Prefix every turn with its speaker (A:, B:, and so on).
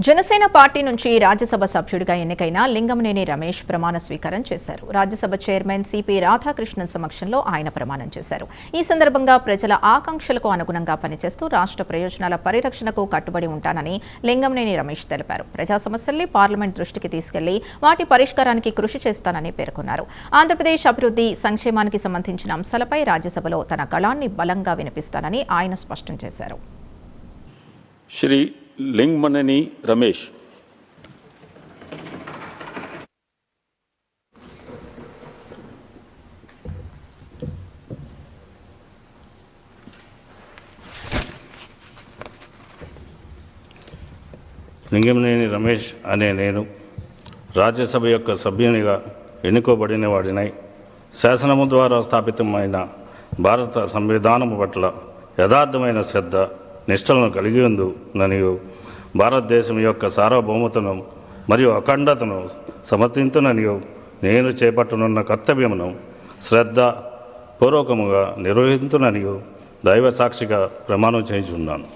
A: Janasena party నుంచి రాజ్యసభ సభ్యుడిగా ఎన్నికైన లింగంనేని రమేష్ ప్రమాణ స్వీకారం చేశారు. రాజ్యసభ చైర్మన్ సిపి రాధాకృష్ణన్ సమక్షంలో ఆయన ప్రమాణం చేశారు. ఈ సందర్భంగా ప్రజల ఆకాంక్షలకు అనుగుణంగా పనిచేస్తూ రాష్ట్ర ప్రయోజనాల పరిరక్షణకు కట్టుబడి ఉంటానని లింగంనేని రమేష్ తెలిపారు. ప్రజా సమస్యల్ని పార్లమెంట్ దృష్టికి తీసుకెళ్లి వాటి పరిష్కారానికి కృషి చేస్తానని పేర్కొన్నారు. ఆంధ్రప్రదేశ్ అభివృద్ధి, సంక్షేమానికి సంబంధించిన అంశాలపై రాజ్యసభలో తన గళాన్ని బలంగా వినిపిస్తానని ఆయన స్పష్టం చేశారు.
B: శ్రీ లింగంనేని రమేష్
C: లింగంనేని రమేష్ అనే నేను రాజ్యసభ యొక్క సభ్యునిగా ఎన్నుకోబడిన వాడినై శాసనము ద్వారా స్థాపితమైన భారత సంవిధానము పట్ల యథార్థమైన శ్రద్ధ నిష్టలను కలిగి ఉందని భారతదేశం యొక్క సార్వభౌమతను మరియు అఖండతను సమర్థించునని నేను చేపట్టనున్న కర్తవ్యమును శ్రద్ధ పూర్వకముగా నిర్వహించునని దైవ సాక్షిగా ప్రమాణం చేయుచున్నాను.